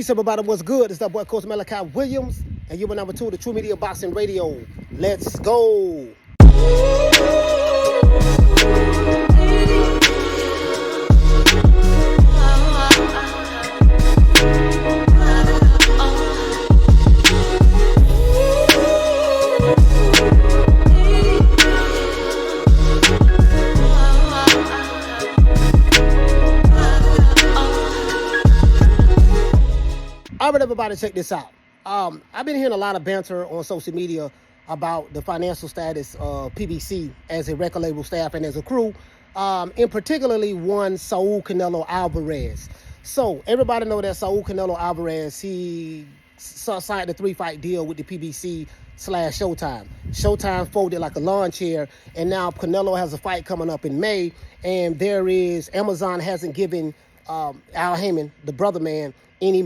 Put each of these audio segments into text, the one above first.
Peace, everybody. What's good? It's that boy, Coach Malachi Williams, and you are number 2 of the True Media Boxing Radio. Let's go. All right, everybody, check this out. I've been hearing a lot of banter on social media about the financial status of PBC as a record label staff and as a crew, in particularly one Saul Canelo Alvarez. So everybody know that Saul Canelo Alvarez, he signed a 3-fight deal with the PBC / Showtime. Showtime folded like a lawn chair, and now Canelo has a fight coming up in May, and Amazon hasn't given Al Haymon, the brother man, any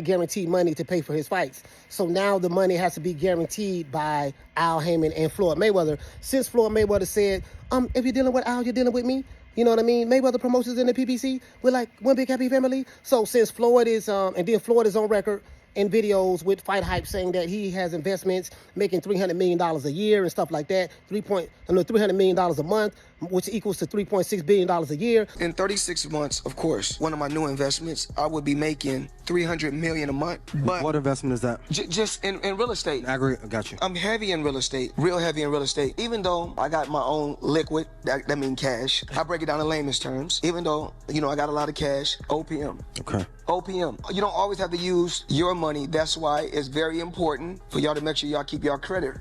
guaranteed money to pay for his fights. So now the money has to be guaranteed by Al Haymon and Floyd Mayweather. Since Floyd Mayweather said, if you're dealing with Al, you're dealing with me. You know what I mean? Mayweather Promotions in the PBC. We're like one big happy family. So since Floyd is, and then Floyd is on record in videos with Fight Hype saying that he has investments making $300 million a year and stuff like that, $300 million a month, which equals to $3.6 billion a year. In 36 months, of course, one of my new investments, I would be making $300 million a month. But what investment is that? Just in real estate. Aggregate, got you. I'm heavy in real estate, real heavy in real estate. Even though I got my own liquid, that means cash. I break it down in layman's terms. Even though, I got a lot of cash, OPM. Okay. OPM. You don't always have to use your money. That's why it's very important for y'all to make sure y'all keep your credit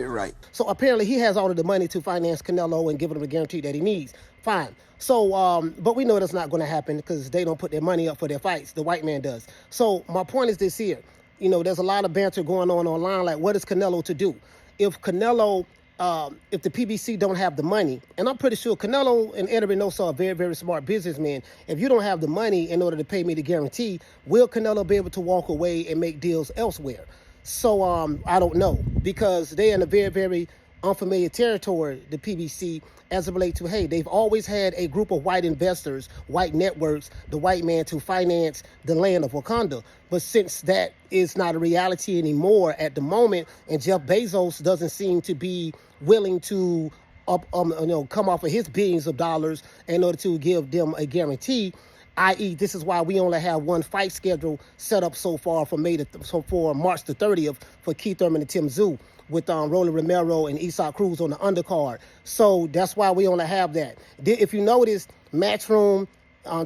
right. So apparently he has all of the money to finance Canelo and give him the guarantee that he needs. Fine. So, but we know that's not going to happen because they don't put their money up for their fights. The white man does. So my point is this here. There's a lot of banter going on online. Like, what is Canelo to do? If the PBC don't have the money, and I'm pretty sure Canelo and Eddie Reynoso are very, very smart businessmen. If you don't have the money in order to pay me the guarantee, will Canelo be able to walk away and make deals elsewhere? So I don't know, because they're in a very, very unfamiliar territory, the PBC, as it relates to, hey, they've always had a group of white investors, white networks, the white man to finance the land of Wakanda. But since that is not a reality anymore at the moment, and Jeff Bezos doesn't seem to be willing to come off of his billions of dollars in order to give them a guarantee, i.e., this is why we only have one fight schedule set up so far for March the 30th for Keith Thurman and Tim Tszyu, with Rolly Romero and Isak Cruz on the undercard. So that's why we only have that. If you notice, Matchroom,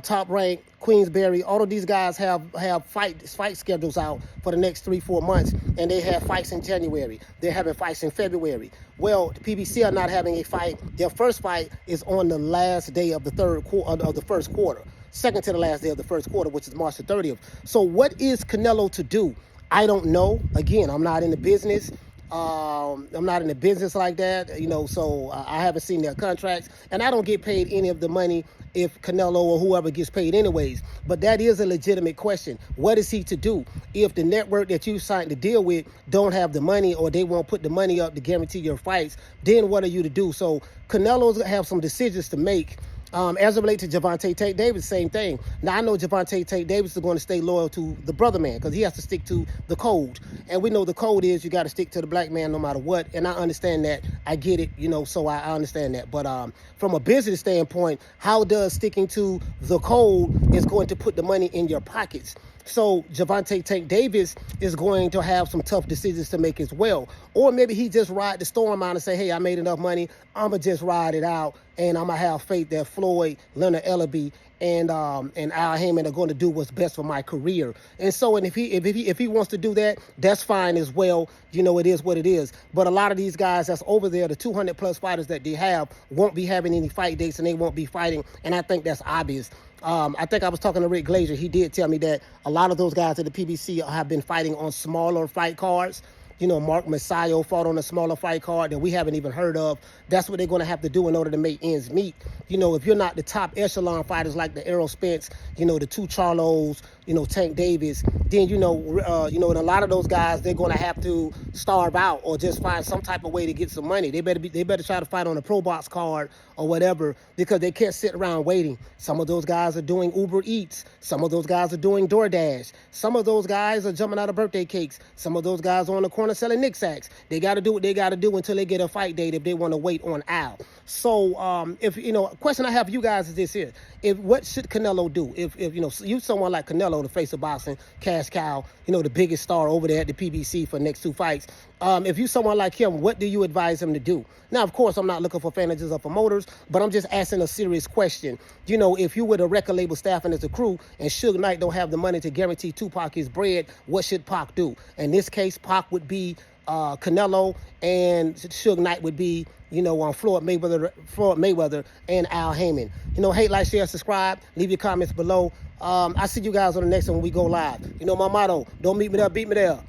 Top Rank, Queensberry, all of these guys have fight schedules out for the next 3-4 months, and they have fights in January. They're having fights in February. Well, the PBC are not having a fight. Their first fight is on the last day of the first quarter. Second to the last day of the first quarter, which is March the 30th. So what is Canelo to do? I don't know. Again, I'm not in the business. I'm not in the business like that, so I haven't seen their contracts, and I don't get paid any of the money if Canelo or whoever gets paid anyways. But that is a legitimate question. What is he to do if the network that you signed to deal with don't have the money, or they won't put the money up to guarantee your fights? Then what are you to do? So Canelo's have some decisions to make. As it relates to Gervonta Tate Davis, same thing. Now, I know Gervonta Tate Davis is going to stay loyal to the brother man because he has to stick to the code. And we know the code is you got to stick to the black man no matter what. And I understand that. I get it, so I understand that. But from a business standpoint, how does sticking to the code is going to put the money in your pockets? So Gervonta Tate Davis is going to have some tough decisions to make as well. Or maybe he just ride the storm out and say, hey, I made enough money, I'm going to just ride it out, and I'm going to have faith that Floyd, Leonard Ellaby, and Al Haymon are going to do what's best for my career. And so, and if he wants to do that, that's fine as well. It is what it is. But a lot of these guys that's over there, the 200 plus fighters that they have, won't be having any fight dates, and they won't be fighting. And I think that's obvious. I think I was talking to Rick Glaser. He did tell me that a lot of those guys at the PBC have been fighting on smaller fight cards. You know, Mark Messiah fought on a smaller fight card that we haven't even heard of. That's what they're going to have to do in order to make ends meet. You know, if you're not the top echelon fighters like the Errol Spence, you know, the two Charlos, you know, Tank Davis, then, you know, and a lot of those guys, they're going to have to starve out or just find some type of way to get some money. They better try to fight on a pro box card or whatever, because they can't sit around waiting. Some of those guys are doing Uber Eats. Some of those guys are doing DoorDash. Some of those guys are jumping out of birthday cakes. Some of those guys are on the corner selling Knick Sacks. They got to do what they got to do until they get a fight date if they want to wait on Al. So, if, you know, a question I have for you guys is this here. What should Canelo do? If you know, you someone like Canelo, the face of boxing, cash cow, you know, the biggest star over there at the PBC for the next 2 fights. If you someone like him, what do you advise him to do? Now, of course, I'm not looking for managers or promoters, but I'm just asking a serious question. You know, if you were the record label staff and as a crew, and Suge Knight don't have the money to guarantee Tupac his bread, what should Pac do? In this case, Pac would be Canelo, and Suge Knight would be, you know, on Floyd Mayweather and Al Haymon. You know, hate, like, share, subscribe. Leave your comments below. I'll see you guys on the next one when we go live. You know my motto, don't meet me there, beat me there.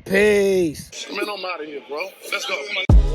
Peace. Man, I'm out of here, bro. Let's go.